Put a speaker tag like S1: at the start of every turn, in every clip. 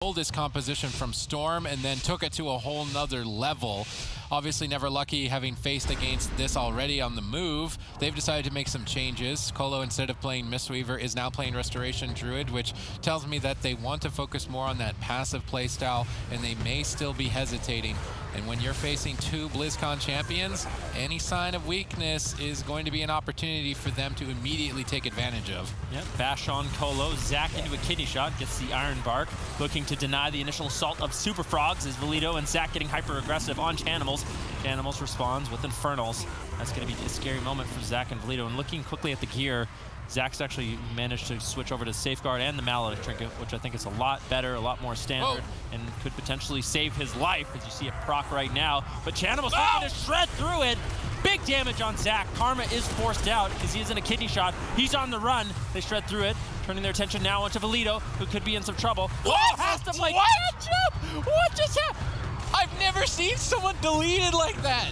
S1: Pulled his composition from Storm and then took it to a whole nother level. Obviously Never Lucky, having faced against this already on the move, they've decided to make some changes. Colo, instead of playing Mistweaver, is now playing Restoration Druid, which tells me that they want to focus more on that passive playstyle, and they may still be hesitating. And when you're facing two BlizzCon champions, any sign of weakness is going to be an opportunity for them to immediately take advantage of.
S2: Yep, bash on Colo, Zach into a kidney shot, gets the Iron Bark, looking to deny the initial assault of Super Frogs as Valido and Zach getting hyper-aggressive on Chanimals. Chanimals responds with Infernals. That's going to be a scary moment for Zach and Valido. And looking quickly at the gear, Zach's actually managed to switch over to Safeguard and the Mallet Trinket, which I think is a lot better, a lot more standard, and could potentially save his life, as you see it proc right now. But Chanimals looking to shred through it. Big damage on Zach. Karma is forced out because he is in a kidney shot. He's on the run. They shred through it, turning their attention now onto Valido, who could be in some trouble. Has to play catch-up! What just happened?
S1: I've never seen someone deleted like that.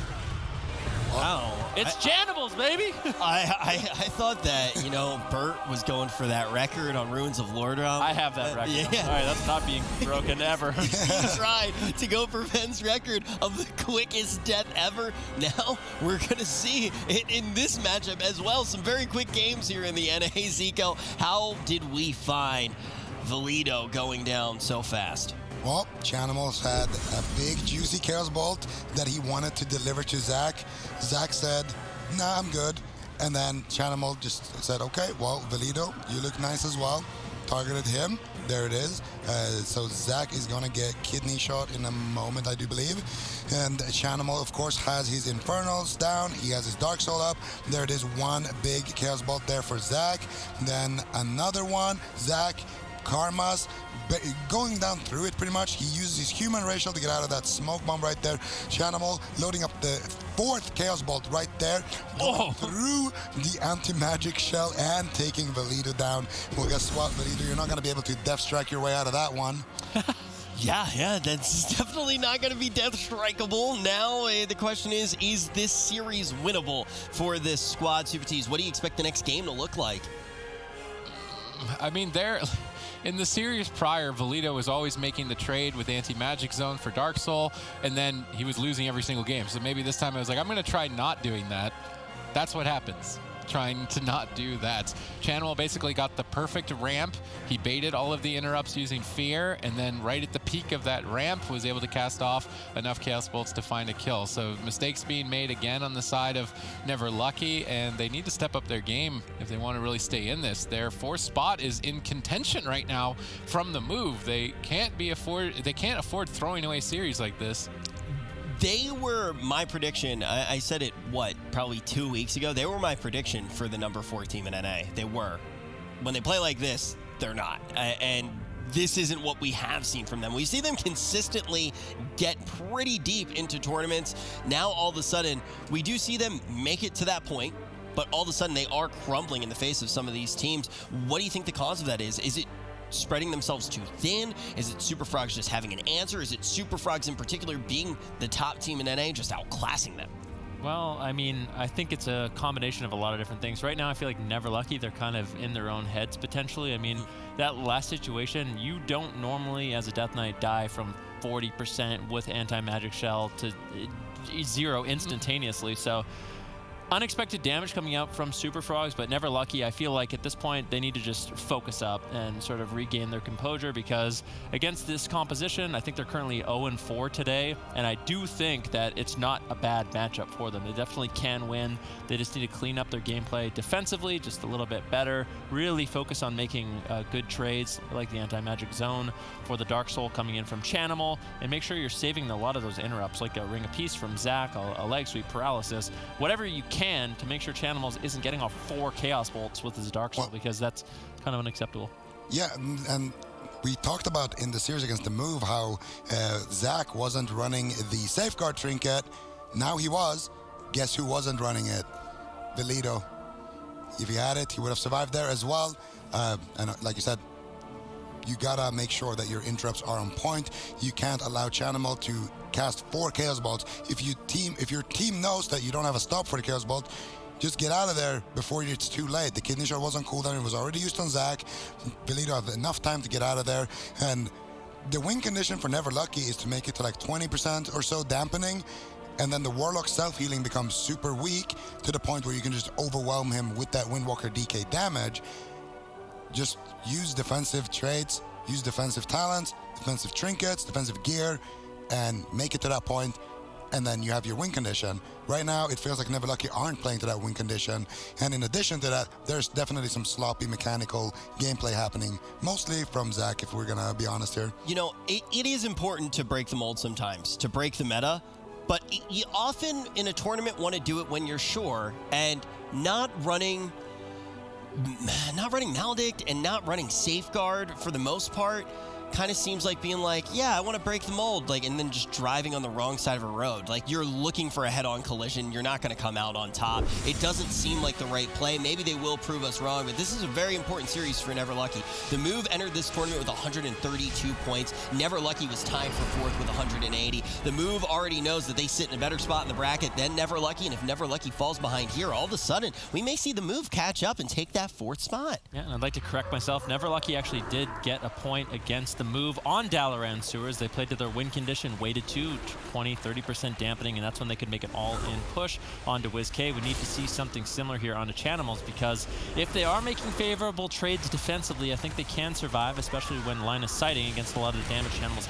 S2: Wow. It's Chanimals, baby!
S3: I thought that, you know, Bert was going for that record on Ruins of Lordrum.
S2: I have that record. Yeah. Sorry, that's not being broken ever.
S3: He tried to go for Ben's record of the quickest death ever. Now we're going to see it in this matchup as well. Some very quick games here in the NA. Zico, how did we find Valido going down so fast?
S4: Well, Chanimals had a big, juicy Chaos Bolt that he wanted to deliver to Zach. Zach said, nah, I'm good. And then Chanimal just said, okay, well, Valido, you look nice as well. Targeted him. There it is. So Zach is going to get kidney shot in a moment, I do believe. And Chanimal, of course, has his Infernals down. He has his Dark Soul up. There it is, one big Chaos Bolt there for Zach. Then another one. Zach, Karma's going down through it pretty much. He uses his human racial to get out of that smoke bomb right there. Chanimal loading up the fourth Chaos Bolt right there. Going through the anti-magic shell and taking Valido down. Well, guess what, Valido? You're not going to be able to death strike your way out of that one.
S3: Yeah, that's definitely not going to be death strikeable. Now, the question is this series winnable for this squad, Super Tees? What do you expect the next game to look like?
S1: I mean, in the series prior, Valido was always making the trade with Anti-Magic Zone for Dark Soul, and then he was losing every single game. So maybe this time I was like, I'm going to try not doing that. That's what happens, trying to not do that. Chanimal basically got the perfect ramp. He baited all of the interrupts using Fear, and then right at the peak of that ramp was able to cast off enough Chaos Bolts to find a kill. So mistakes being made again on the side of Never Lucky, and they need to step up their game if they want to really stay in this. Their fourth spot is in contention right now from the move. They can't afford throwing away series like this.
S3: They were my prediction. I said it, probably 2 weeks ago. They were my prediction for the number 4 team in NA. They were. When they play like this, they're not. And this isn't what we have seen from them. We see them consistently get pretty deep into tournaments. Now, all of a sudden, we do see them make it to that point, but all of a sudden, they are crumbling in the face of some of these teams. What do you think the cause of that is? Is it spreading themselves too thin? Is it Super Frogs just having an answer? Is it Super Frogs in particular being the top team in NA, just outclassing them?
S2: Well, I mean, I think it's a combination of a lot of different things. Right now, I feel like Never Lucky, they're kind of in their own heads, potentially. I mean, that last situation, you don't normally, as a Death Knight, die from 40% with Anti-Magic Shell to 0 instantaneously. So unexpected damage coming out from Super Frogs, but Never Lucky, I feel like at this point they need to just focus up and sort of regain their composure, because against this composition, I think they're currently 0-4 today, and I do think that it's not a bad matchup for them. They definitely can win. They just need to clean up their gameplay defensively just a little bit better, really focus on making good trades like the Anti-Magic Zone for the Dark Soul coming in from Chanimal, and make sure you're saving a lot of those interrupts, like a Ring of Peace from Zach, a Leg Sweep, Paralysis, whatever you can to make sure Chanimals isn't getting off 4 Chaos Bolts with his Dark Soul, because that's kind of unacceptable.
S4: Yeah, and we talked about in the series against the move how Zach wasn't running the Safeguard Trinket. Now he was. Guess who wasn't running it? Valido. If he had it, he would have survived there as well. And like you said, you gotta make sure that your interrupts are on point. You can't allow Chanimal to cast 4 Chaos Bolts. If your team knows that you don't have a stop for the Chaos Bolt, just get out of there before it's too late. The kidney shot was on cooldown. It was already used on Zach. Valido had enough time to get out of there. And The win condition for Never Lucky is to make it to like 20% or so dampening, and then the Warlock self-healing becomes super weak to the point where you can just overwhelm him with that Windwalker DK damage. Just use defensive traits, use defensive talents, defensive trinkets, defensive gear, and make it to that point, and then you have your win condition. Right now, it feels like Never Lucky aren't playing to that win condition, and in addition to that, there's definitely some sloppy mechanical gameplay happening, mostly from Zach, if we're gonna be honest here.
S3: You know, it is important to break the mold sometimes, to break the meta, but you often in a tournament want to do it when you're sure, and not running Maledict and not running Safeguard for the most part kind of seems like being like, yeah, I want to break the mold, like, and then just driving on the wrong side of a road. Like, you're looking for a head-on collision. You're not going to come out on top. It doesn't seem like the right play. Maybe they will prove us wrong, but this is a very important series for Never Lucky. The Move entered this tournament with 132 points. Never Lucky was tied for fourth with 180. The Move already knows that they sit in a better spot in the bracket than Never Lucky, and if Never Lucky falls behind here, all of a sudden, we may see the Move catch up and take that fourth spot.
S2: Yeah, and I'd like to correct myself. Never Lucky actually did get a point against the Move on Dalaran Sewers. They played to their win condition, weighted to 20-30% dampening, and that's when they could make an all-in push onto WizK. We need to see something similar here onto Chanimals, because if they are making favorable trades defensively, I think they can survive, especially when line of sighting against a lot of the damage Chanimal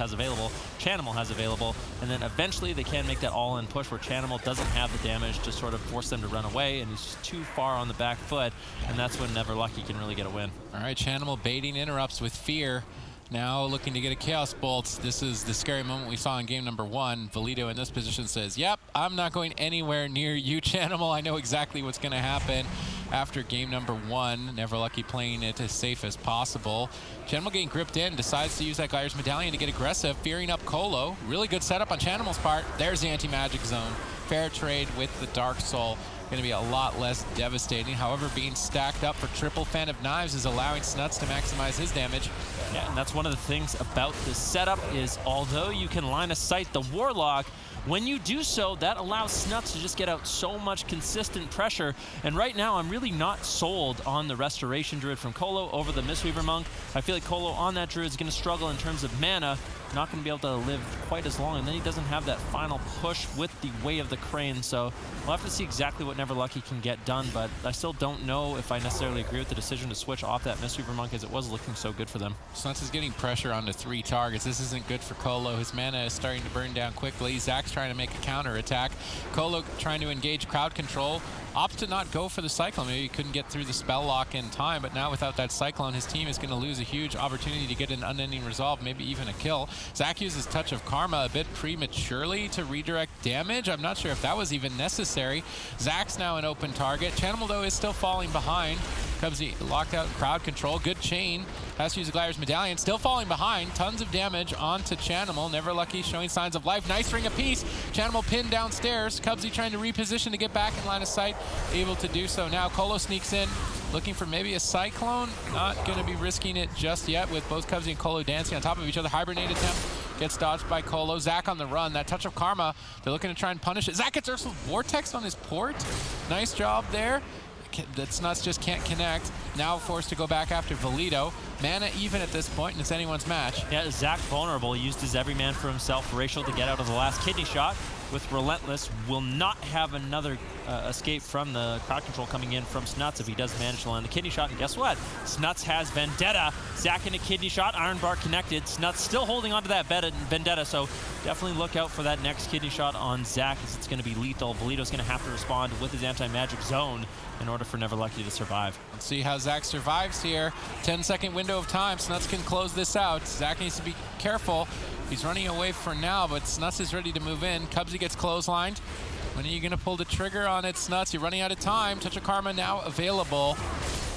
S2: has available, and then eventually they can make that all-in push where Chanimal doesn't have the damage to sort of force them to run away, and he's just too far on the back foot, and that's when Never Lucky can really get a win.
S1: All right, Chanimal baiting interrupts with Fear. Now looking to get a Chaos Bolt. This is the scary moment we saw in game number 1. Valido in this position says, yep, I'm not going anywhere near you, Chanimal. I know exactly what's going to happen. After game number 1, Never Lucky playing it as safe as possible. Chanimal getting gripped in, decides to use that Gliders Medallion to get aggressive, fearing up Colo. Really good setup on Chanimal's part. There's the anti-magic zone. Fair trade with the Dark Soul. Going to be a lot less devastating. However, being stacked up for triple Fan of Knives is allowing Snuts to maximize his damage.
S2: Yeah, and that's one of the things about this setup is although you can line of sight the Warlock, when you do so, that allows Snuts to just get out so much consistent pressure. And right now, I'm really not sold on the Restoration Druid from Colo over the Mistweaver Monk. I feel like Colo on that Druid is going to struggle in terms of mana, not going to be able to live quite as long, and then he doesn't have that final push with the Way of the Crane, so we'll have to see exactly what Never Lucky can get done, but I still don't know if I necessarily agree with the decision to switch off that Mistweaver Monk, as it was looking so good for them.
S1: Snuts is getting pressure onto 3 targets. This isn't good for Colo. His mana is starting to burn down quickly. Zach's trying to make a counter attack. Colo trying to engage crowd control. Opts to not go for the Cyclone. Maybe he couldn't get through the spell lock in time, but now without that Cyclone, his team is going to lose a huge opportunity to get an unending resolve, maybe even a kill. Zach uses Touch of Karma a bit prematurely to redirect damage. I'm not sure if that was even necessary. Zach's now an open target. Chanimal, though, is still falling behind. Cubsy locked out crowd control. Good chain. Has to use the Gliders Medallion. Still falling behind. Tons of damage onto Chanimal. Never Lucky showing signs of life. Nice ring apiece. Chanimal pinned downstairs. Cubsy trying to reposition to get back in line of sight. Able to do so now. Colo sneaks in. Looking for maybe a Cyclone. Not going to be risking it just yet with both Cubsy and Colo dancing on top of each other. Hibernate attempt. Gets dodged by Colo. Zach on the run. That Touch of Karma. They're looking to try and punish it. Zach gets Ursul's Vortex on his port. Nice job there. That Snuts just can't connect. Now forced to go back after Valido. Mana even at this point, and it's anyone's match.
S2: Yeah, Zach vulnerable. He used his everyman for himself, Racial, to get out of the last kidney shot. With Relentless, will not have another escape from the crowd control coming in from Snuts if he does manage to land the kidney shot. And guess what? Snuts has Vendetta. Zach in a kidney shot, Iron Bar connected. Snuts still holding on to that Vendetta, so definitely look out for that next kidney shot on Zach, as it's going to be lethal. Valido's going to have to respond with his anti-magic zone in order for Never Lucky to survive.
S1: Let's see how Zach survives here. 10-second window of time. Snuts can close this out. Zach needs to be careful. He's running away for now, but Snuts is ready to move in. Cubsy gets clotheslined. When are you going to pull the trigger on it, Snuts? You're running out of time. Touch of Karma now available.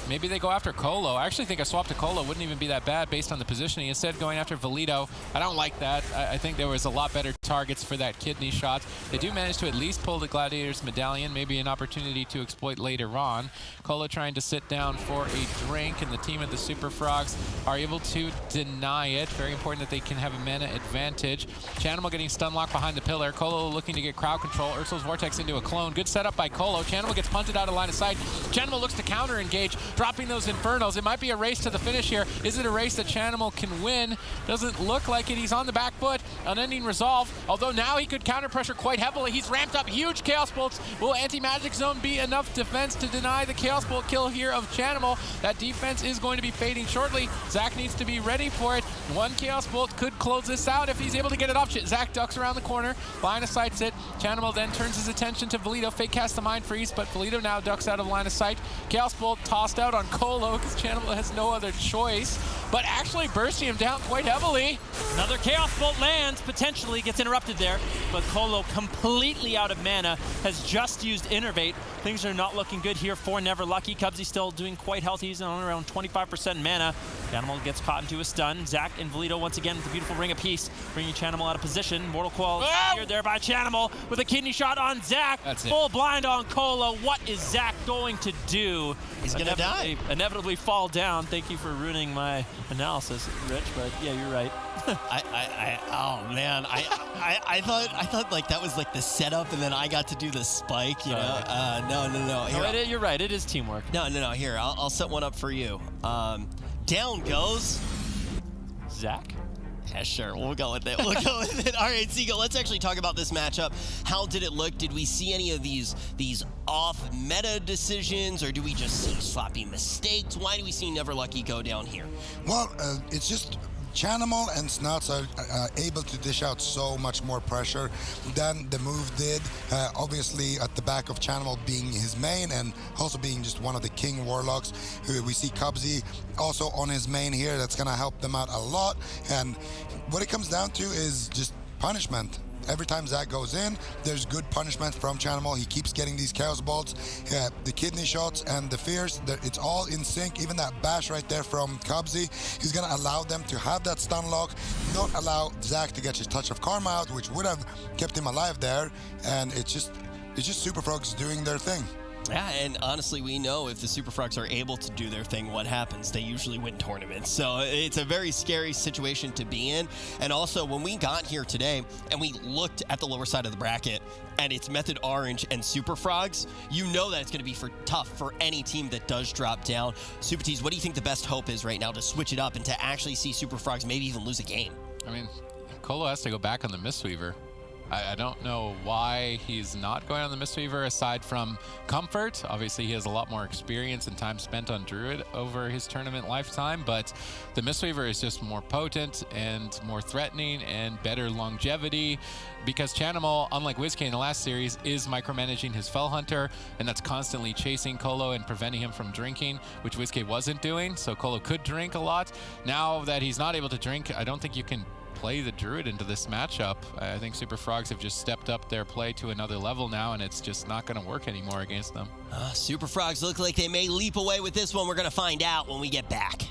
S1: Maybe they go after Colo. I actually think a swap to Colo wouldn't even be that bad based on the positioning. Instead, going after Valido. I don't like that. I think there was a lot better targets for that kidney shot. They do manage to at least pull the Gladiator's Medallion. Maybe an opportunity to exploit later on. Colo trying to sit down for a drink, and the team of the Super Frogs are able to deny it. Very important that they can have a mana advantage. Chanimal getting stun locked behind the pillar. Colo looking to get crowd control. Ursul's Vortex into a clone. Good setup by Colo. Chanimal gets punted out of line of sight. Chanimal looks to counter engage. dropping those Infernos. It might be a race to the finish here. Is it a race that Chanimal can win? Doesn't look like it. He's on the back foot. Unending Resolve, although now he could counter pressure quite heavily. He's ramped up huge Chaos Bolts. Will Anti-Magic Zone be enough defense to deny the Chaos Bolt kill here of Chanimal? That defense is going to be fading shortly. Zach needs to be ready for it. One Chaos Bolt could close this out if he's able to get it off. Zach ducks around the corner, line of sights it. Chanimal then turns his attention to Valido. Fake cast the Mind Freeze, but Valido now ducks out of line of sight. Chaos Bolt tossed out on Colo because Chanimal has no other choice, but actually bursting him down quite heavily.
S2: Another Chaos Bolt lands, potentially gets interrupted there, but Colo completely out of mana, has just used Innervate. Things are not looking good here for Never Lucky. Cubsy still doing quite healthy. He's on around 25% mana. Chanimal gets caught into a stun. Zach and Valido once again with a beautiful Ring of Peace, bringing Chanimal out of position. Mortal Coil secured there by Chanimal with a kidney shot on Zach.
S1: That's
S2: Full blind on Colo. What is Zach going to do?
S3: He's gonna die.
S2: Inevitably fall down. Thank you for ruining my analysis, Rich, but yeah, you're right.
S3: Oh man, I thought like that was like the setup, and then I got to do the spike. You know, no. Here,
S2: You're right. It is teamwork.
S3: no. Here, I'll set one up for you. Down goes.
S2: Zach.
S3: Yeah, sure. We'll go with it. All right, Seagull, let's actually talk about this matchup. How did it look? Did we see any of these off-meta decisions, or do we just see sloppy mistakes? Why do we see Never Lucky go down here?
S4: Well, it's just Chanimal and Snuts are able to dish out so much more pressure than the move did. Obviously, at the back of Chanimal being his main and also being just one of the king warlocks. We see Cubsy also on his main here. That's going to help them out a lot. And what it comes down to is just punishment. Every time Zach goes in, there's good punishment from Chanimal. He keeps getting these Chaos Bolts, the kidney shots, and the fears. It's all in sync. Even that bash right there from Cubsy, he's going to allow them to have that stun lock, not allow Zach to get his Touch of Karma out, which would have kept him alive there. And it's just Super Frogs doing their thing.
S3: Yeah, and honestly, we know if the Super Frogs are able to do their thing, what happens? They usually win tournaments. So it's a very scary situation to be in. And also, when we got here today and we looked at the lower side of the bracket and it's Method Orange and Super Frogs, you know that it's going to be tough for any team that does drop down. Super Tees, what do you think the best hope is right now to switch it up and to actually see Super Frogs maybe even lose a game?
S1: I mean, Colo has to go back on the Mistweaver. I don't know why he's not going on the Mistweaver aside from comfort. Obviously, he has a lot more experience and time spent on Druid over his tournament lifetime, but the Mistweaver is just more potent and more threatening and better longevity because Chanimal, unlike WizK in the last series, is micromanaging his Fell Hunter, and that's constantly chasing Colo and preventing him from drinking, which WizK wasn't doing, so Colo could drink a lot. Now that he's not able to drink, I don't think you can play the Druid into this matchup. I think Super Frogs have just stepped up their play to another level now, and it's just not going to work anymore against them.
S3: Super Frogs look like they may leap away with this one. We're going to find out when we get back.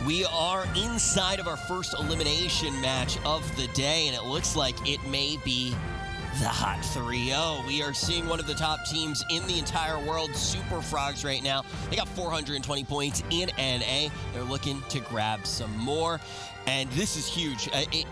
S3: We are inside of our first elimination match of the day, and it looks like it may be the Hot 3-0. We are seeing one of the top teams in the entire world, Super Frogs, right now. They got 420 points in NA. They're looking to grab some more. And this is huge.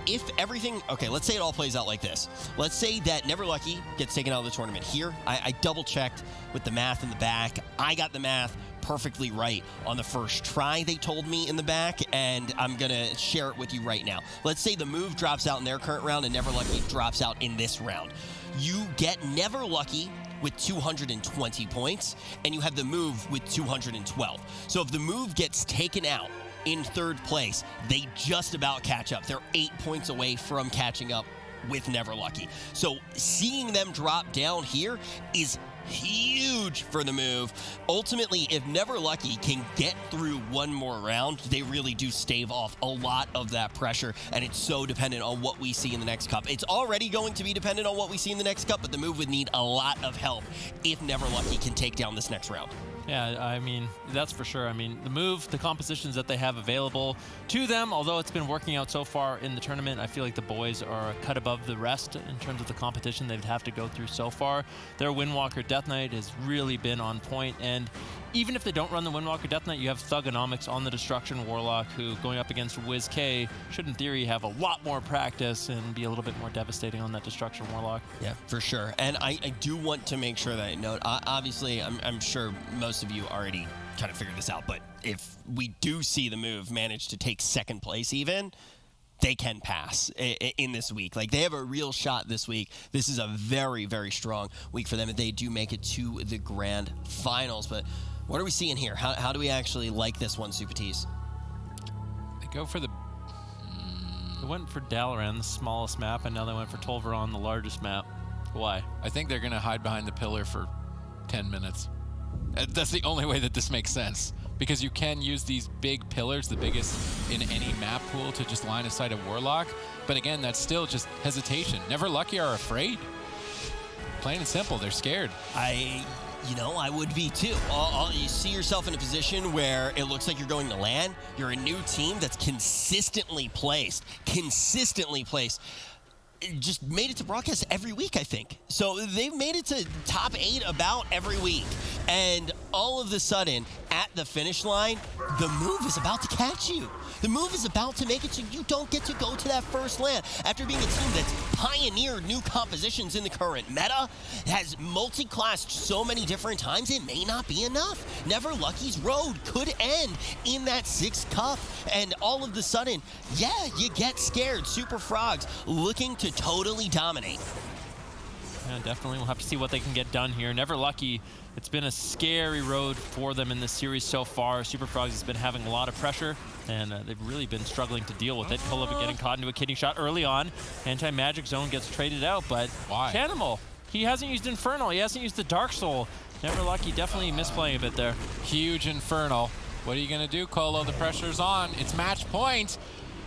S3: If everything, okay, let's say it all plays out like this. Let's say that Never Lucky gets taken out of the tournament. Here, I double-checked with the math in the back. I got the math perfectly right on the first try, they told me in the back, and I'm going to share it with you right now. Let's say the move drops out in their current round and Never Lucky drops out in this round. You get Never Lucky with 220 points, and you have the move with 212. So if the move gets taken out in third place, they just about catch up. They're 8 points away from catching up with Never Lucky. So seeing them drop down here is huge for the move. Ultimately, if Never Lucky can get through one more round, they really do stave off a lot of that pressure, and it's so dependent on what we see in the next cup. It's already going to be dependent on what we see in the next cup, but the move would need a lot of help if Never Lucky can take down this next round.
S2: Yeah, I mean, that's for sure. I mean, the move, the compositions that they have available to them, although it's been working out so far in the tournament, I feel like the boys are a cut above the rest in terms of the competition they'd have to go through so far. Their Windwalker Death Knight has really been on point, and even if they don't run the Windwalker Death Knight, you have Thugonomics on the Destruction Warlock, who, going up against Wiz K, should in theory have a lot more practice and be a little bit more devastating on that Destruction Warlock.
S3: Yeah, for sure. And I do want to make sure that I note, obviously, I'm sure most of you already kind of figured this out, but if we do see the move manage to take second place even, they can pass in this week. Like, they have a real shot this week. This is a very, very strong week for them if they do make it to the grand finals. But what are we seeing here? How do we actually like this one, Supatis?
S1: They go for the...
S2: They went for Dalaran, the smallest map, and now they went for Tolvaron, the largest map. Why?
S1: I think they're going to hide behind the pillar for 10 minutes. That's the only way that this makes sense, because you can use these big pillars, the biggest in any map pool, to just line of sight a Warlock. But again, that's still just hesitation. Never Lucky are afraid. Plain and simple, they're scared.
S3: I would be too. You see yourself in a position where it looks like you're going to land. You're a new team that's consistently placed. Just made it to broadcast every week, I think. So they've made it to top 8 about every week. And all of a sudden, at the finish line, the move is about to catch you. The move is about to make it so you don't get to go to that first land. After being a team that's pioneered new compositions in the current meta, has multi-classed so many different times, it may not be enough. Never Lucky's road could end in that 6th cup. And all of a sudden, yeah, you get scared. Super Frogs looking to totally dominate.
S2: Yeah, definitely. We'll have to see what they can get done here. Never Lucky, it's been a scary road for them in this series so far. Super Frogs has been having a lot of pressure, and they've really been struggling to deal with it. Kolova getting caught into a kidney shot early on. Anti-Magic Zone gets traded out, but
S1: why?
S2: Chanimal, he hasn't used Infernal. He hasn't used the Dark Soul. Never Lucky definitely misplaying a bit there.
S1: Huge Infernal. What are you going to do, Colo? The pressure's on. It's match point.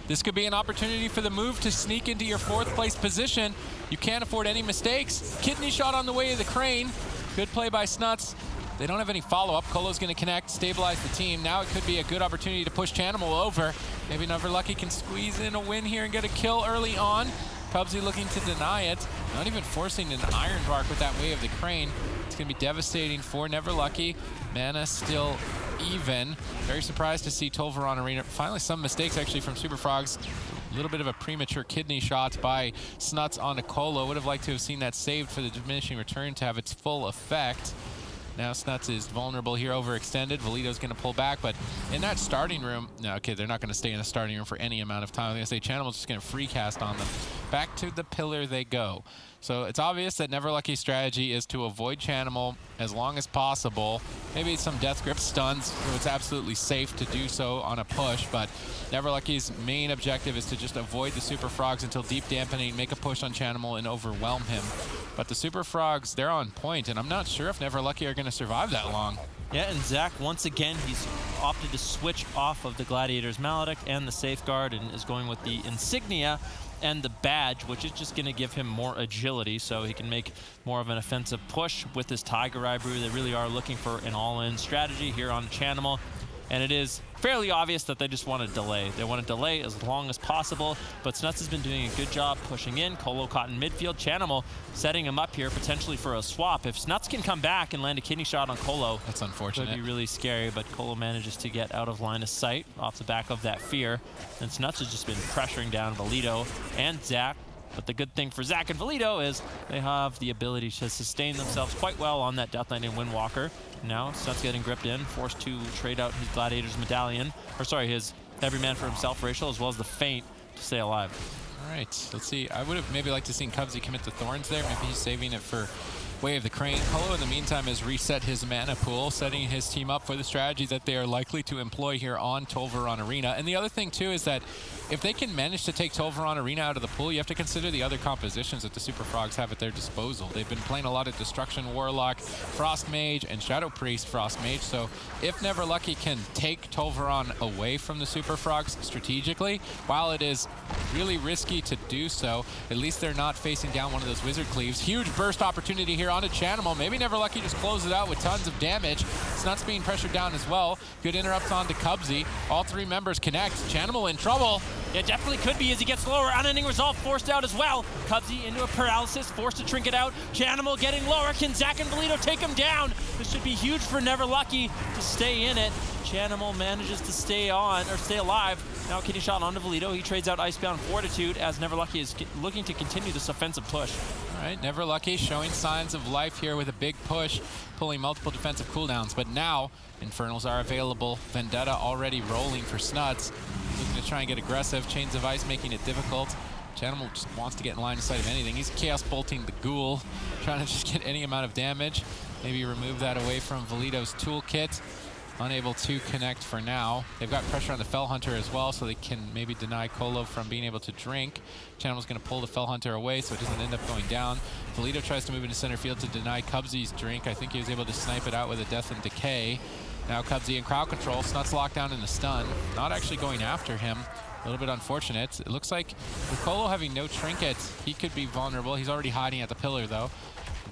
S1: This could be an opportunity for the move to sneak into your 4th place position. You can't afford any mistakes. Kidney shot on the way of the crane. Good play by Snuts. They don't have any follow-up. Colo's going to connect, stabilize the team. Now it could be a good opportunity to push Chanimal over. Maybe Never Lucky can squeeze in a win here and get a kill early on. Pubsy looking to deny it. Not even forcing an Iron Bark with that way of the crane. It's going to be devastating for Never Lucky. Mana still even. Very surprised to see Tolvaron Arena. Finally, some mistakes actually from Super Frogs. A little bit of a premature kidney shot by Snuts on Colo. Would have liked to have seen that saved for the diminishing return to have its full effect. Now Snuts is vulnerable here, overextended. Valido's going to pull back, but in that starting room, no, okay, they're not going to stay in the starting room for any amount of time. I'm going to say Chanimal's just going to free cast on them. Back to the pillar they go. So it's obvious that Never Lucky's strategy is to avoid Chanimal as long as possible. Maybe some Death Grip stuns, so it's absolutely safe to do so on a push, but Never Lucky's main objective is to just avoid the Super Frogs until Deep Dampening, make a push on Chanimal, and overwhelm him. But the Super Frogs, they're on point, and I'm not sure if Never Lucky are going to survive that long.
S2: Yeah, and Zach, once again, he's opted to switch off of the Gladiator's Maledict and the Safeguard and is going with the Insignia and the badge, which is just going to give him more agility so he can make more of an offensive push with his Tiger Eye Brew. They really are looking for an all-in strategy here on Chanimal. And it is fairly obvious that they just want to delay. They want to delay as long as possible, but Snuts has been doing a good job pushing in. Colo caught in midfield. Chanimal setting him up here potentially for a swap. If Snuts can come back and land a kidney shot on Colo,
S1: that's unfortunate.
S2: It would be really scary, but Colo manages to get out of line of sight off the back of that fear. And Snuts has just been pressuring down Valido and Zach. But the good thing for Zach and Valido is they have the ability to sustain themselves quite well on that Death Knight and Windwalker. Now, Snuts getting gripped in, forced to trade out his Gladiator's medallion, or sorry, his every man for himself racial, as well as the feint to stay alive.
S1: All right, let's see. I would have maybe liked to seen Cubsy commit the Thorns there. Maybe he's saving it for Way of the Crane. Colo, in the meantime, has reset his mana pool, setting his team up for the strategy that they are likely to employ here on Tolvaron Arena. And the other thing, too, is that if they can manage to take Tolvaron Arena out of the pool, you have to consider the other compositions that the Super Frogs have at their disposal. They've been playing a lot of Destruction Warlock, Frost Mage, and Shadow Priest Frost Mage. So if Neverlucky can take Tolvaron away from the Super Frogs strategically, while it is really risky to do so, at least they're not facing down one of those Wizard Cleaves. Huge burst opportunity here onto Chanimal. Maybe Neverlucky just closes it out with tons of damage. Snuts being pressured down as well. Good interrupts onto Cubsy. All three members connect. Chanimal in trouble.
S2: It definitely could be as he gets lower. Unending Resolve forced out as well. Cubsy into a paralysis, forced to trinket out. Chanimal getting lower. Can Zach and Valido take him down? This should be huge for Neverlucky to stay in it. Chanimal manages to stay on, or stay alive. Now kidney shot onto Valido. He trades out Icebound Fortitude as Neverlucky is looking to continue this offensive push.
S1: All right, Neverlucky showing signs of life here with a big push, pulling multiple defensive cooldowns. But now, Infernals are available. Vendetta already rolling for Snuts. Looking to try and get aggressive. Chains of Ice making it difficult. Chanimal just wants to get in line of sight of anything. He's Chaos Bolting the Ghoul, trying to just get any amount of damage. Maybe remove that away from Valido's toolkit. Unable to connect for now. They've got pressure on the Fell Hunter as well, so they can maybe deny Colo from being able to drink. Chanimal's going to pull the Fell Hunter away so it doesn't end up going down. Valido tries to move into center field to deny Cubsy's drink. I think he was able to snipe it out with a Death and Decay. Now Cubsy in crowd control. Snuts locked down in the stun. Not actually going after him. A little bit unfortunate. It looks like with Colo having no trinkets, he could be vulnerable. He's already hiding at the pillar though.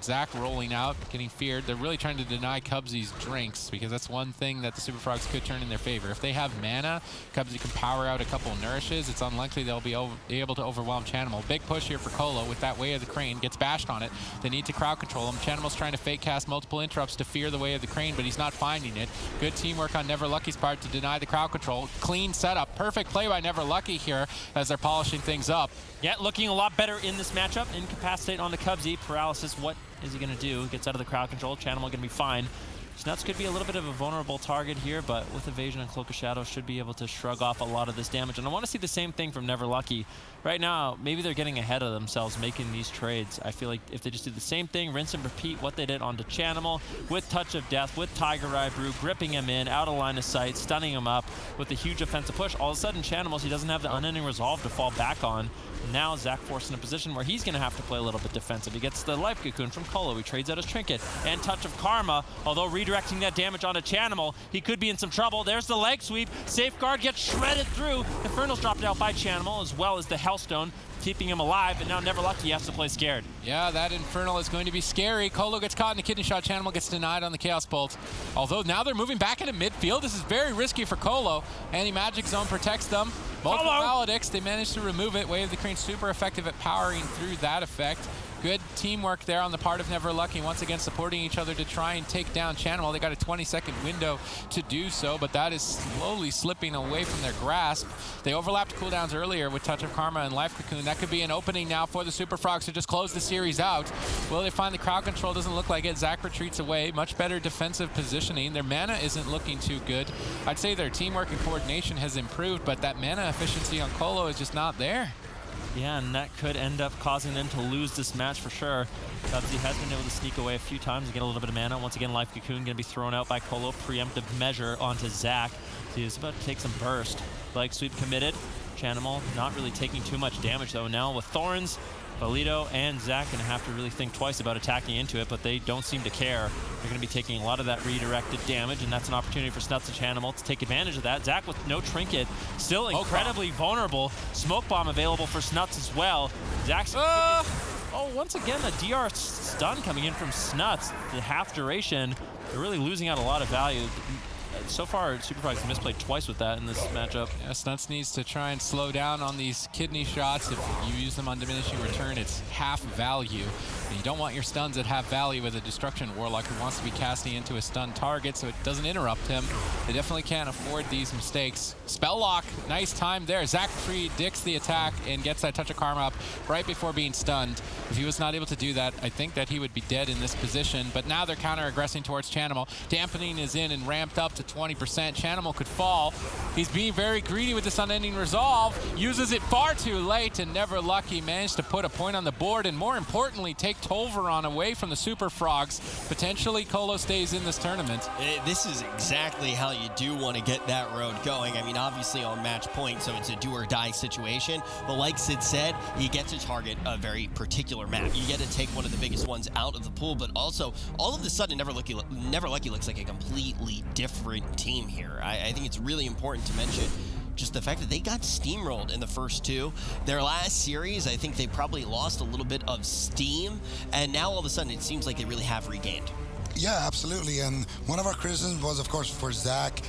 S1: Zach rolling out, getting feared. They're really trying to deny Cubsy's drinks because that's one thing that the Super Frogs could turn in their favor. If they have mana, Cubsy can power out a couple nourishes. It's unlikely they'll be able to overwhelm Chanimal. Big push here for Colo with that Way of the Crane. Gets bashed on it. They need to crowd control him. Chanimal's trying to fake cast multiple interrupts to fear the Way of the Crane, but he's not finding it. Good teamwork on Neverlucky's part to deny the crowd control. Clean setup. Perfect play by Neverlucky here as they're polishing things up.
S2: Yeah, looking a lot better in this matchup. Incapacitate onto Cubsy. Paralysis, what is he going to do? Gets out of the crowd control. Chanimal going to be fine. Snuts could be a little bit of a vulnerable target here, but with Evasion and Cloak of Shadow should be able to shrug off a lot of this damage. And I want to see the same thing from Neverlucky. Right now, maybe they're getting ahead of themselves making these trades. I feel like if they just do the same thing, rinse and repeat what they did onto Chanimal with Touch of Death, with Tiger Eye Brew, gripping him in, out of line of sight, stunning him up with a huge offensive push. All of a sudden, Chanimal, he doesn't have the Unending Resolve to fall back on. Now Zach forced in a position where he's going to have to play a little bit defensive. He gets the Life Cocoon from Colo. He trades out his Trinket and Touch of Karma. Although redirecting that damage onto Chanimal, he could be in some trouble. There's the leg sweep. Safeguard gets shredded through. Infernal's dropped out by Chanimal as well as the Hellstone, keeping him alive, and now Neverlucky has to play scared.
S1: Yeah, that Infernal is going to be scary. Colo gets caught in a kidney shot. Chanimal gets denied on the Chaos Bolt. Although now they're moving back into midfield. This is very risky for Colo. Anti-Magic Zone protects them. Multiple Paladix, they managed to remove it. Way of the Crane super effective at powering through that effect. Good teamwork there on the part of Neverlucky, once again supporting each other to try and take down Chanimal. They got a 20-second window to do so, but that is slowly slipping away from their grasp. They overlapped cooldowns earlier with Touch of Karma and Life Cocoon. That could be an opening now for the Super Frogs to just close the series out. Will they find the crowd control? Doesn't look like it. Zach retreats away. Much better defensive positioning. Their mana isn't looking too good. I'd say their teamwork and coordination has improved, but that mana efficiency on Colo is just not there.
S2: Yeah, and that could end up causing them to lose this match for sure. Cubsy has been able to sneak away a few times and get a little bit of mana. Once again, Life Cocoon going to be thrown out by Colo. Preemptive measure onto Zach. He's about to take some burst. Leg sweep committed. Chanimal not really taking too much damage though. Now with Thorns, Valido and Zach going to have to really think twice about attacking into it, but they don't seem to care. They're going to be taking a lot of that redirected damage, and that's an opportunity for Snuts and Chanimal to take advantage of that. Zach with no trinket, still incredibly vulnerable. Smoke Bomb available for Snuts as well. Zach's... once again, a DR stun coming in from Snuts. The half duration, they're really losing out a lot of value. so far, Superfrog's misplayed twice with that in this matchup.
S1: Yeah, Stunts needs to try and slow down on these kidney shots. If you use them on diminishing return, it's half value. And you don't want your stuns at half value with a Destruction Warlock who wants to be casting into a stun target so it doesn't interrupt him. They definitely can't afford these mistakes. Spell Lock, nice time there. Zach predicts the attack and gets that Touch of Karma up right before being stunned. If he was not able to do that, I think that he would be dead in this position. But now they're counter-aggressing towards Chanimal. Dampening is in and ramped up to 20%. Chanimal could fall. He's being very greedy with this Unending Resolve. Uses it far too late, and Never Lucky managed to put a point on the board, and more importantly, take Tolvaron away from the Super Frogs. Potentially, Colo stays in this tournament.
S3: This is exactly how you do want to get that road going. I mean, obviously on match point, so it's a do-or-die situation. But like Sid said, you get to target a very particular map. You get to take one of the biggest ones out of the pool, but also, all of a sudden, Never Lucky looks like a completely different team here. I think it's really important to mention just the fact that they got steamrolled in the first two. Their last series, I think they probably lost a little bit of steam, and now all of a sudden it seems like they really have regained.
S4: Yeah, absolutely. And one of our criticisms was, of course, for Zach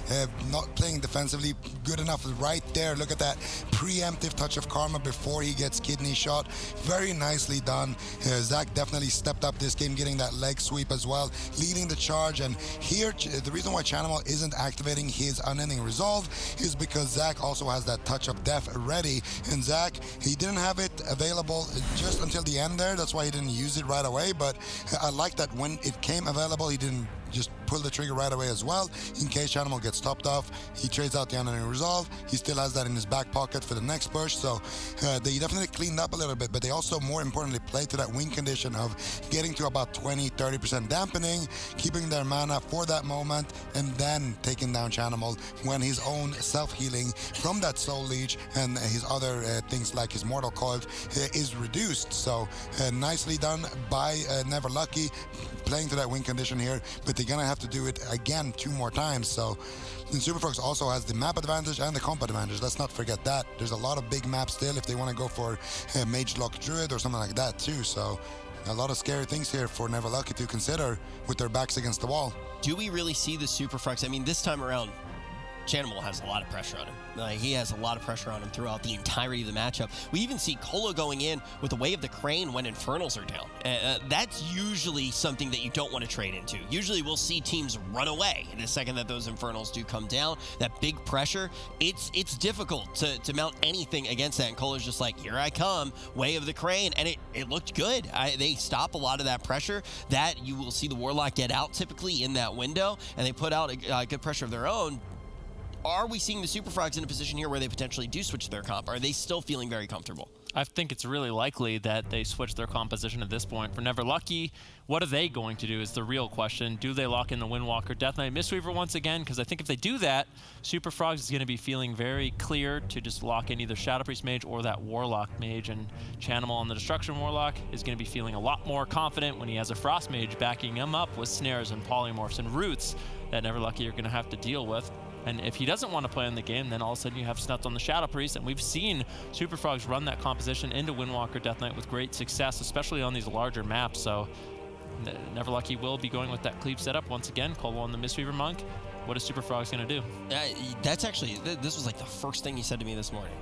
S4: not playing defensively good enough right there. Look at that preemptive Touch of Karma before he gets kidney shot. Very nicely done. Zach definitely stepped up this game, getting that leg sweep as well, leading the charge. And here, the reason why Chanimal isn't activating his Unending Resolve is because Zach also has that Touch of Death ready. And Zach, he didn't have it available just until the end there. That's why he didn't use it right away. But I like that when it came available, he didn't just pull the trigger right away as well. In case Chanimal gets topped off, he trades out the Unending Resolve. He still has that in his back pocket for the next push. So they definitely cleaned up a little bit, but they also, more importantly, played to that win condition of getting to about 20-30% dampening, keeping their mana for that moment, and then taking down Chanimal when his own self-healing from that Soul Leech and his other things like his Mortal Coil is reduced. So nicely done by Never Lucky, playing to that win condition here, but they're gonna have to do it again 2 more times. So Superfrogs also has the map advantage and the comp advantage. Let's not forget that. There's a lot of big maps still if they want to go for Mage Lock Druid or something like that too. So a lot of scary things here for Never Lucky to consider with their backs against the wall.
S3: Do we really see the Superfrogs? I mean, this time around, Chanimal has a lot of pressure on him. He has a lot of pressure on him throughout the entirety of the matchup. We even see Colo going in with the Way of the Crane when Infernals are down. That's usually something that you don't want to trade into. Usually we'll see teams run away the second that those Infernals do come down. That big pressure, it's difficult to mount anything against that. And Colo's just like, here I come, Way of the Crane. And it looked good. They stop a lot of that pressure that you will see the Warlock get out typically in that window, and they put out a good pressure of their own. Are we seeing the Superfrogs in a position here where they potentially do switch their comp? Are they still feeling very comfortable?
S2: I think it's really likely that they switch their composition at this point. For Never Lucky, what are they going to do is the real question. Do they lock in the Windwalker Death Knight Mistweaver once again? Because I think if they do that, Superfrogs is going to be feeling very clear to just lock in either Shadow Priest Mage or that Warlock Mage, and Chanimal on the Destruction Warlock is going to be feeling a lot more confident when he has a Frost Mage backing him up with snares and polymorphs and roots that Never Lucky are going to have to deal with. And if he doesn't want to play in the game, then all of a sudden you have Snuts on the Shadow Priest, and we've seen Superfrogs run that composition into Windwalker Death Knight with great success, especially on these larger maps. So Never Lucky will be going with that cleave setup once again. Colo on the Mistweaver Monk. What is Superfrogs going to do?
S3: That's actually, this was like the first thing he said to me this morning.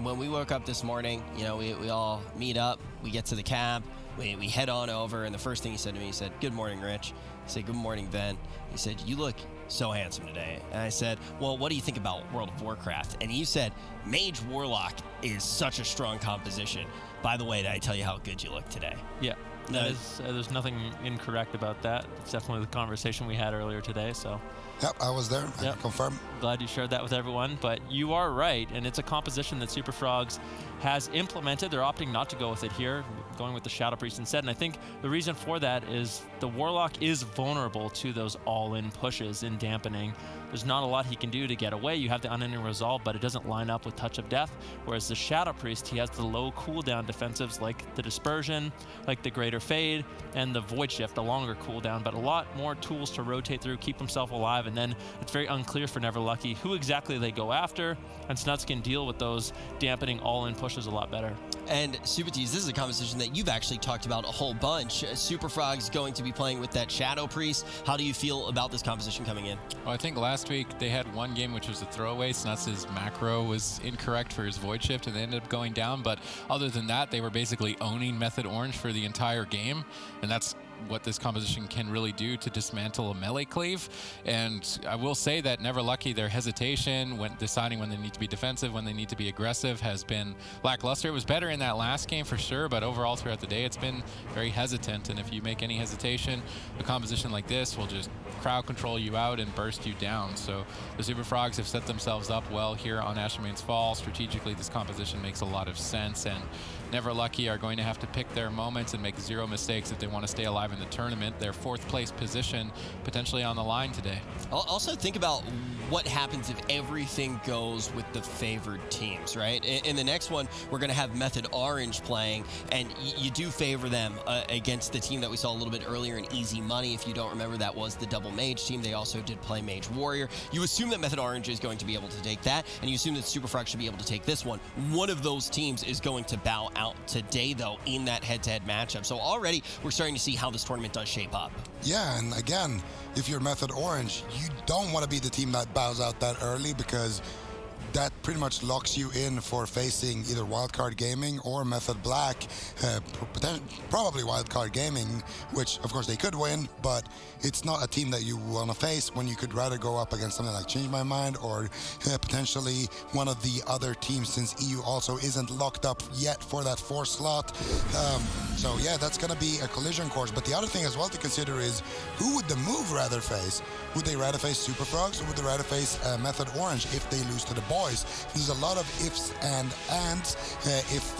S3: When we woke up this morning, you know, we all meet up, we get to the cab, we head on over, and the first thing he said to me, he said, "Good morning, Rich." I said, "Good morning, Ben." He said, "You look so handsome today." And I said, "Well, what do you think about World of Warcraft?" And you said, "Mage Warlock is such a strong composition. By the way, did I tell you how good you look today?"
S2: Yeah, that is, there's nothing incorrect about that. It's definitely the conversation we had earlier today. So.
S4: Yep, I was there.
S2: Yep.
S4: I confirm.
S2: Glad you shared that with everyone, but you are right, and it's a composition that Superfrogs has implemented. They're opting not to go with it here, going with the Shadow Priest instead, and I think the reason for that is the Warlock is vulnerable to those all-in pushes in dampening. There's not a lot he can do to get away. You have the Unending Resolve, but it doesn't line up with Touch of Death, whereas the Shadow Priest, he has the low cooldown defensives like the Dispersion, like the Great greater fade, and the void shift, a longer cooldown, but a lot more tools to rotate through, keep himself alive, and then it's very unclear for Never Lucky who exactly they go after, and Snuts can deal with those dampening all-in pushes a lot better.
S3: And Supatees, this is a conversation that you've actually talked about a whole bunch. Super Frog's going to be playing with that Shadow Priest. How do you feel about this composition coming in?
S1: Well, I think last week they had one game which was a throwaway. Snuts' macro was incorrect for his void shift, and they ended up going down. But other than that, they were basically owning Method Orange for the entire game, and that's what this composition can really do to dismantle a melee cleave. And I will say that Never Lucky, their hesitation when deciding when they need to be defensive, when they need to be aggressive, has been lackluster. It was better in that last game for sure, but overall throughout the day it's been very hesitant. And if you make any hesitation, a composition like this will just crowd control you out and burst you down. So the Super Frogs have set themselves up well here on Ashermane's Fall. Strategically, this composition makes a lot of sense, and Never Lucky are going to have to pick their moments and make zero mistakes if they want to stay alive in the tournament. Their 4th place position potentially on the line today.
S3: Also think about what happens if everything goes with the favored teams, right? In the next one, we're going to have Method Orange playing, and you do favor them against the team that we saw a little bit earlier in Easy Money. If you don't remember, that was the double Mage team. They also did play Mage Warrior. You assume that Method Orange is going to be able to take that, and you assume that Super Frog should be able to take this one. One of those teams is going to bow out today, though, in that head-to-head matchup. So already we're starting to see how this tournament does shape up.
S4: Yeah, and again, if you're Method Orange, you don't want to be the team that bows out that early, because that pretty much locks you in for facing either Wildcard Gaming or Method Black, probably Wildcard Gaming, which of course they could win, but it's not a team that you want to face when you could rather go up against something like Change My Mind or potentially one of the other teams, since EU also isn't locked up yet for that 4th slot. So yeah, that's going to be a collision course. But the other thing as well to consider is, who would the move rather face? Would they rather face Super Frogs, or would they rather face Method Orange if they lose to the boys? There's a lot of ifs and ands if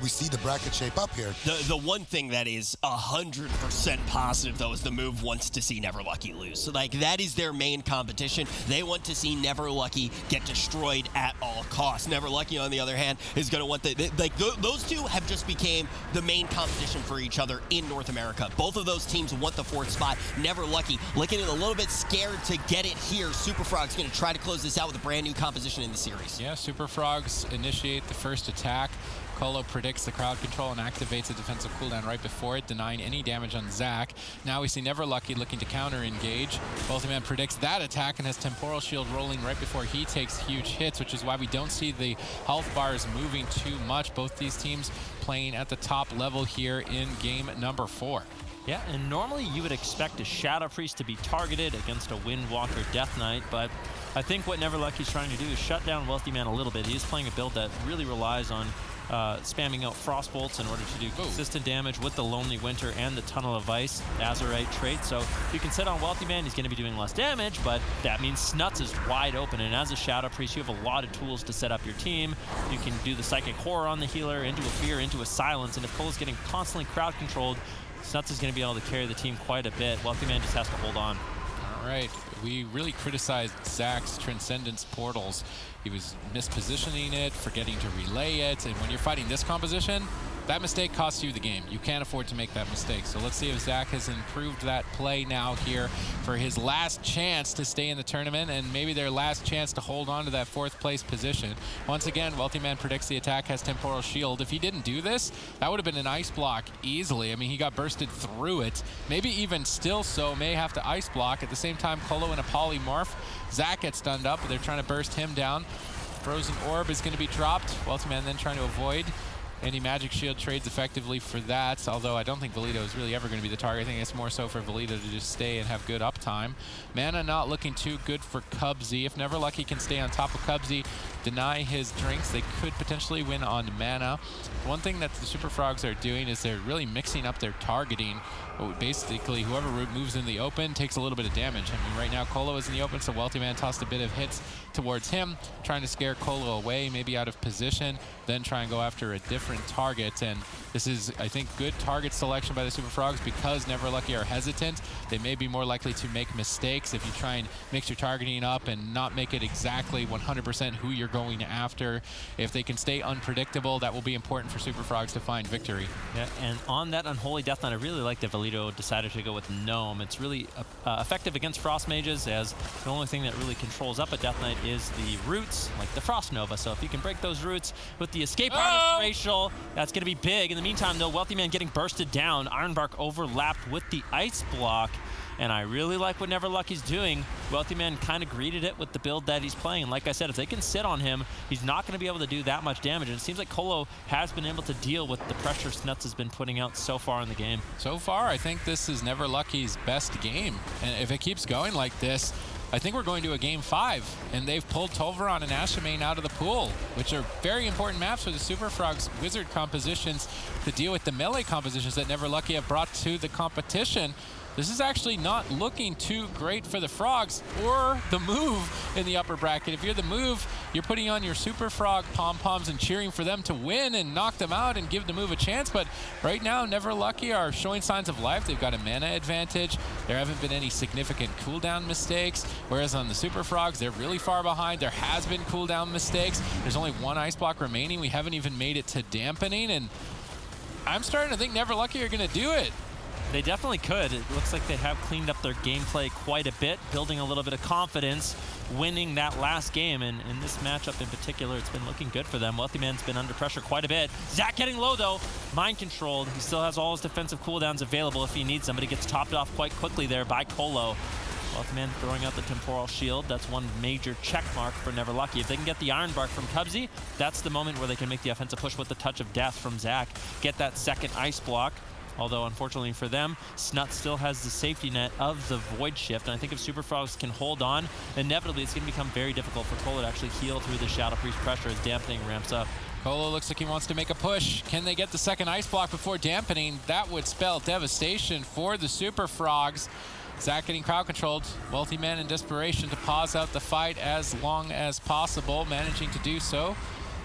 S4: we see the bracket shape up here.
S3: The one thing that is 100% positive, though, is the move wants to see Never Lucky lose. So, like, that is their main competition. They want to see Never Lucky get destroyed at all costs. Never Lucky, on the other hand, is going to want those two have just became the main competition for each other in North America. Both of those teams want the 4th spot. Never Lucky looking a little bit scared to get it here. Super Frog's going to try to close this out with a brand new composition in the series.
S1: Yeah, Super Frogs initiate the first attack. Colo predicts the crowd control and activates a defensive cooldown right before it, denying any damage on Zac. Now we see Never Lucky looking to counter-engage. Multiman predicts that attack and has Temporal Shield rolling right before he takes huge hits, which is why we don't see the health bars moving too much. Both these teams playing at the top level here in game number 4.
S2: Yeah, and normally you would expect a Shadow Priest to be targeted against a Windwalker Death Knight, but I think what Never Lucky's trying to do is shut down Wealthy Man a little bit. He is playing a build that really relies on spamming out Frostbolts in order to do consistent damage with the Lonely Winter and the Tunnel of Ice Azurite trait. So if you can sit on Wealthy Man, he's going to be doing less damage, but that means Snuts is wide open. And as a Shadow Priest, you have a lot of tools to set up your team. You can do the Psychic Horror on the healer, into a Fear, into a Silence, and if Cole's getting constantly crowd controlled, Snuts is going to be able to carry the team quite a bit. Wealthy Man just has to hold on.
S1: All right, we really criticized Zac's Transcendence portals. He was mispositioning it, forgetting to relay it, and when you're fighting this composition, that mistake costs you the game. You can't afford to make that mistake. So let's see if Zac has improved that play now here for his last chance to stay in the tournament, and maybe their last chance to hold on to that 4th place position. Once again, Wealthy Man predicts the attack has Temporal Shield. If he didn't do this, that would have been an ice block easily. I mean, he got bursted through it. Maybe even still so, may have to ice block. At the same time, Colo and a polymorph. Zac gets stunned up, but they're trying to burst him down. Frozen Orb is going to be dropped. Wealthy Man then trying to avoid. Anti-Magic Shield trades effectively for that, although I don't think Valido is really ever going to be the target. I think it's more so for Valido to just stay and have good uptime. Mana not looking too good for Cubsy. If Never Lucky can stay on top of Cubsy, deny his drinks, they could potentially win on mana. One thing that the Super Frogs are doing is they're really mixing up their targeting. Basically, whoever moves in the open takes a little bit of damage. I mean, right now, Colo is in the open, so Wealthy Man tossed a bit of hits towards him, trying to scare Colo away, maybe out of position, then try and go after a different different targets. And this is, I think, good target selection by the Super Frogs because Never Lucky are hesitant. They may be more likely to make mistakes if you try and mix your targeting up and not make it exactly 100% who you're going after. If they can stay unpredictable, that will be important for Super Frogs to find victory.
S2: Yeah, and on that Unholy Death Knight, I really like that Valido decided to go with Gnome. It's really effective against Frost Mages, as the only thing that really controls up a Death Knight is the roots, like the Frost Nova. So if you can break those roots with the Escape Artist Racial, that's going to be big. In the meantime, though, Wealthy Man getting bursted down. Ironbark overlapped with the Ice Block. And I really like what Never Lucky's doing. Wealthy Man kind of greeted it with the build that he's playing. And like I said, if they can sit on him, he's not going to be able to do that much damage. And it seems like Colo has been able to deal with the pressure Snuts has been putting out so far in the game.
S1: So far, I think this is Never Lucky's best game. And if it keeps going like this, I think we're going to a game 5, and they've pulled Tolvaron and Ashamain out of the pool, which are very important maps for the Super Frogs Wizard compositions to deal with the melee compositions that Never Lucky have brought to the competition. This is actually not looking too great for the Frogs or the Move in the upper bracket. If you're the Move, you're putting on your Super Frog pom-poms and cheering for them to win and knock them out and give the Move a chance. But right now, Never Lucky are showing signs of life. They've got a mana advantage. There haven't been any significant cooldown mistakes, whereas on the Super Frogs, they're really far behind. There has been cooldown mistakes. There's only one Ice Block remaining. We haven't even made it to dampening, and I'm starting to think Never Lucky are going to do it.
S2: They definitely could. It looks like they have cleaned up their gameplay quite a bit, building a little bit of confidence, winning that last game. And in this matchup in particular, it's been looking good for them. Wealthy Man's been under pressure quite a bit. Zach getting low, though. Mind controlled. He still has all his defensive cooldowns available if he needs them, but he gets topped off quite quickly there by Colo. Wealthy Man throwing out the Temporal Shield. That's one major check mark for Never Lucky. If they can get the Ironbark from Cubsy, that's the moment where they can make the offensive push with the Touch of Death from Zach. Get that second Ice Block. Although, unfortunately for them, Snut still has the safety net of the Void Shift. And I think if Super Frogs can hold on, inevitably it's going to become very difficult for Colo to actually heal through the Shadow Priest pressure as dampening ramps up.
S1: Colo looks like he wants to make a push. Can they get the second Ice Block before dampening? That would spell devastation for the Super Frogs. Zach getting crowd controlled. Wealthy Man in desperation to pause out the fight as long as possible, managing to do so.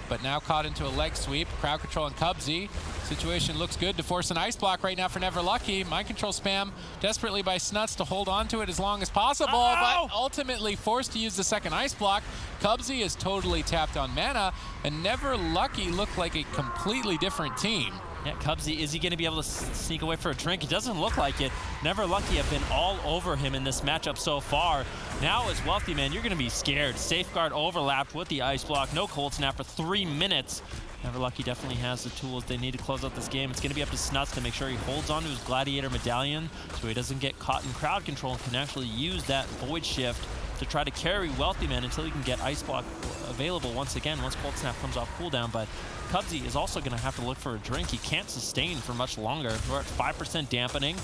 S1: But now caught into a leg sweep. Crowd control on Cubsy. Situation looks good to force an Ice Block right now for Never Lucky. Mind control spam desperately by Snuts to hold on to it as long as possible, but ultimately forced to use the second Ice Block. Cubsy is totally tapped on mana, and Never Lucky looked like a completely different team.
S2: Yeah, Cubsy, is he going to be able to sneak away for a drink? It doesn't look like it. Never Lucky have been all over him in this matchup so far. Now as Wealthy Man, you're going to be scared. Safeguard overlapped with the Ice Block. No Cold Snap for 3 minutes. Never Lucky definitely has the tools they need to close out this game. It's going to be up to Snuts to make sure he holds on to his Gladiator Medallion so he doesn't get caught in crowd control and can actually use that Void Shift to try to carry Wealthy Man until he can get Ice Block available once again, once Cold Snap comes off cooldown. But Cubsy is also going to have to look for a drink. He can't sustain for much longer. We're at 5% dampening.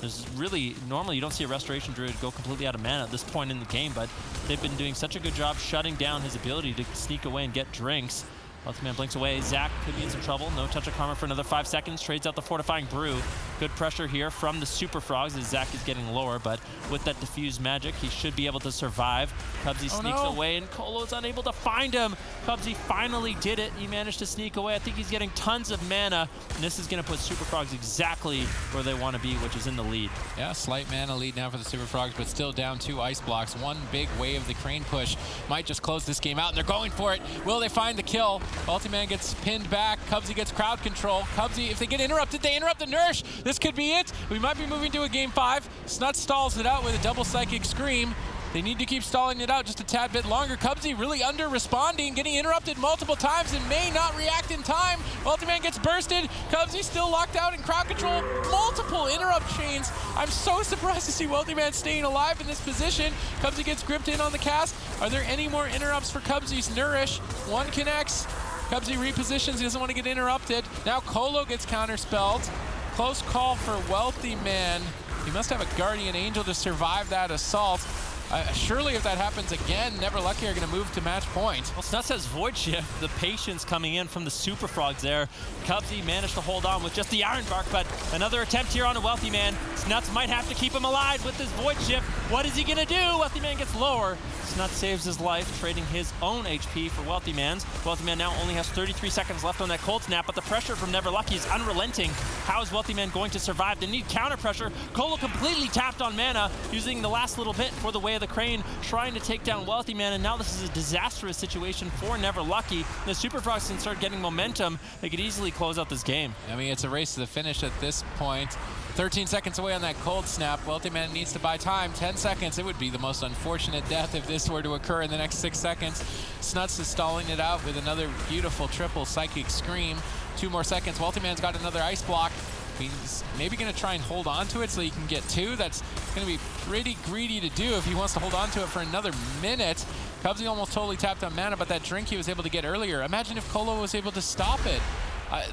S2: There's really, normally you don't see a Restoration Druid go completely out of mana at this point in the game, but they've been doing such a good job shutting down his ability to sneak away and get drinks. Wealthy Man blinks away. Zach could be in some trouble. No Touch of Karma for another 5 seconds. Trades out the Fortifying Brew. Good pressure here from the Super Frogs as Zach is getting lower, but with that Diffuse Magic, he should be able to survive. Cubsy sneaks away, and Colo's unable to find him. Cubsy finally did it. He managed to sneak away. I think he's getting tons of mana, and this is going to put Super Frogs exactly where they want to be, which is in the lead.
S1: Yeah, slight mana lead now for the Super Frogs, but still down 2 Ice Blocks. One big wave of the Crane push might just close this game out, and they're going for it. Will they find the kill? Wealthy Man gets pinned back. Cubsy gets crowd control. Cubsy, if they get interrupted, they interrupt the Nourish. This could be it. We might be moving to a game 5. Snuts stalls it out with a double Psychic Scream. They need to keep stalling it out just a tad bit longer. Cubsy really under-responding, getting interrupted multiple times and may not react in time. Wealthy Man gets bursted. Cubsy still locked out in crowd control. Multiple interrupt chains. I'm so surprised to see Wealthy Man staying alive in this position. Cubsy gets gripped in on the cast. Are there any more interrupts for Cubsy's Nourish? One connects. Cubsy repositions. He doesn't want to get interrupted. Now Colo gets counterspelled. Close call for Wealthy Man. He must have a Guardian Angel to survive that assault. Surely if that happens again, Never Lucky are going to move to match point.
S2: Well, Snuts has Void Shift. The patience coming in from the Super Frogs there. Cubsy managed to hold on with just the Iron Bark, but another attempt here on a Wealthy Man. Snuts might have to keep him alive with this Void Shift. What is he going to do? Wealthy Man gets lower. Snuts saves his life, trading his own HP for Wealthy Man's. Wealthy Man now only has 33 seconds left on that Cold Snap, but the pressure from Never Lucky is unrelenting. How is Wealthy Man going to survive? They need counter pressure. Colo completely tapped on mana, using the last little bit for the Way of the Crane, trying to take down Wealthy Man, and now this is a disastrous situation for Never Lucky. The Super Frogs can start getting momentum. They could easily close out this game.
S1: I mean, it's a race to the finish at this point. 13 seconds away on that Cold Snap. Wealthy Man needs to buy time. 10 seconds. It would be the most unfortunate death if this were to occur in the next 6 seconds. Snuts is stalling it out with another beautiful triple Psychic Scream. 2 more seconds. Wealthy Man's got another Ice Block. He's maybe going to try and hold on to it so he can get 2. That's going to be pretty greedy to do if he wants to hold on to it for another minute. Cubsy almost totally tapped on mana, but that drink he was able to get earlier. Imagine if Colo was able to stop it.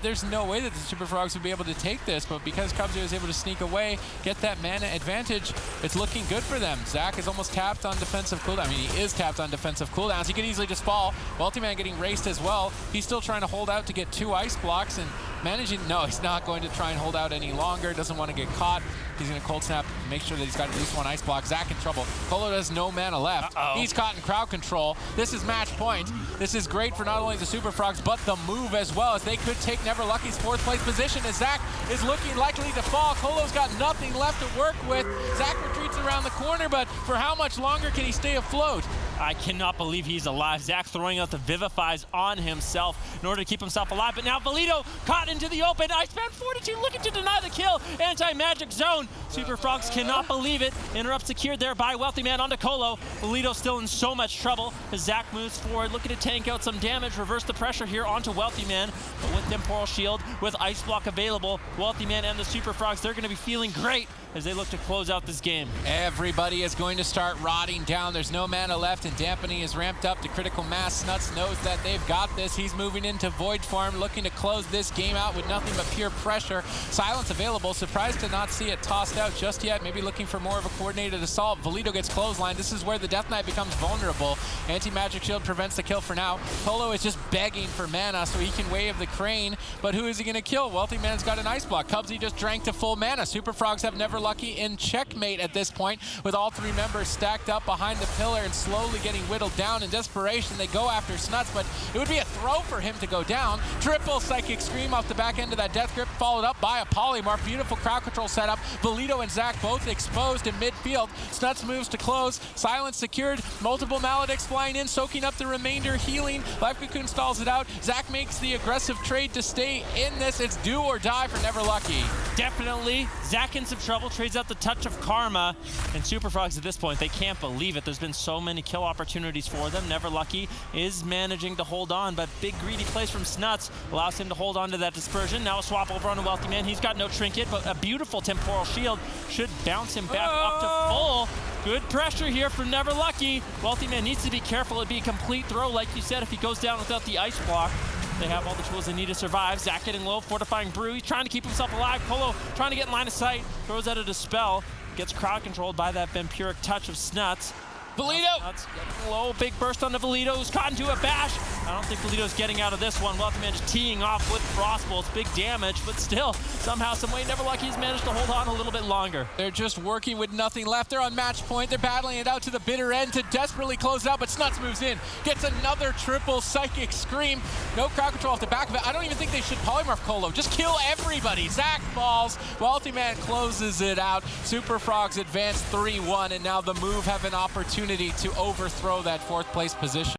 S1: There's no way that the Super Frogs would be able to take this, but because Cubsy was able to sneak away, get that mana advantage, it's looking good for them. Zach is almost tapped on defensive cooldown. I mean, he is tapped on defensive cooldowns. He could easily just fall. Wealthy Man getting raced as well. He's still trying to hold out to get 2 Ice Blocks and managing. No, he's not going to try and hold out any longer. Doesn't want to get caught. He's going to Cold Snap, make sure that he's got at least 1 Ice Block. Zach in trouble. Colo has no mana left. He's caught in crowd control. This is match point. This is great for not only the Super Frogs, but the move as well, as they could take Never Lucky's 4th place position as Zach is looking likely to fall. Colo's got nothing left to work with. Zach retreats around the corner, but for how much longer can he stay afloat?
S2: I cannot believe he's alive. Zach throwing out the Vivifies on himself in order to keep himself alive. But now Valito caught into the open. Icebound Fortitude looking to deny the kill. Anti-Magic Zone. Super Frogs cannot believe it. Interrupt secured there by Wealthy Man onto Colo. Valito still in so much trouble as Zach moves forward, looking to tank out some damage, reverse the pressure here onto Wealthy Man. But with Temporal Shield, with Ice Block available, Wealthy Man and the Super Frogs, they're going to be feeling great as they look to close out this game.
S1: Everybody is going to start rotting down. There's no mana left, and Dampening is ramped up to critical mass. Snuts knows that they've got this. He's moving into Void Form, looking to close this game out with nothing but pure pressure. Silence available. Surprised to not see it tossed out just yet. Maybe looking for more of a coordinated assault. Valito gets clothesline. This is where the Death Knight becomes vulnerable. Anti-Magic Shield prevents the kill for now. Colo is just begging for mana so he can wave the crane, but who is he going to kill? Wealthy Man's got an Ice Block. Cubsy just drank to full mana. Super Frogs have Never Lucky in checkmate at this point, with all 3 members stacked up behind the pillar and slowly getting whittled down. In desperation, they go after Snuts, but it would be a throw for him to go down. Triple Psychic Scream off the back end of that Death Grip, followed up by a Polymorph. Beautiful crowd control setup. Valito and Zach both exposed in midfield. Snuts moves to close. Silence secured. Multiple Maledicts flying in, soaking up the remainder, healing. Life Cocoon stalls it out. Zach makes the aggressive trade to stay in this. It's do or die for Never Lucky.
S2: Definitely. Zach in some trouble, trades out the Touch of Karma, and Super Frogs at this point, they can't believe it. There's been so many kill opportunities for them. Never Lucky is managing to hold on, but big greedy plays from Snuts allows him to hold on to that dispersion. Now a swap over on a Wealthy Man. He's got no trinket, but a beautiful Temporal Shield should bounce him back up to full. Good pressure here from Never Lucky. Wealthy Man needs to be careful. It'd be a complete throw, like you said, if he goes down without the Ice Block. They have all the tools they need to survive. Zach getting low, Fortifying Brew. He's trying to keep himself alive. Colo trying to get in line of sight. Throws out a Dispel. Gets crowd controlled by that Vampiric Touch of Snuts.
S1: Valito!
S2: Snuts getting low. Big burst onto Valito, who's caught into a bash. I don't think Valito's getting out of this one. Wealthy Man just teeing off with Frostbolts. Big damage, but still, somehow, someway, Never Lucky's managed to hold on a little bit longer.
S1: They're just working with nothing left. They're on match point. They're battling it out to the bitter end to desperately close out, but Snuts moves in. Gets another triple Psychic Scream. No crowd control off the back of it. I don't even think they should Polymorph Colo. Just kill everybody. Zach falls. Wealthy Man closes it out. Super Frogs advance 3-1, and now the Move have an opportunity to overthrow that 4th place position.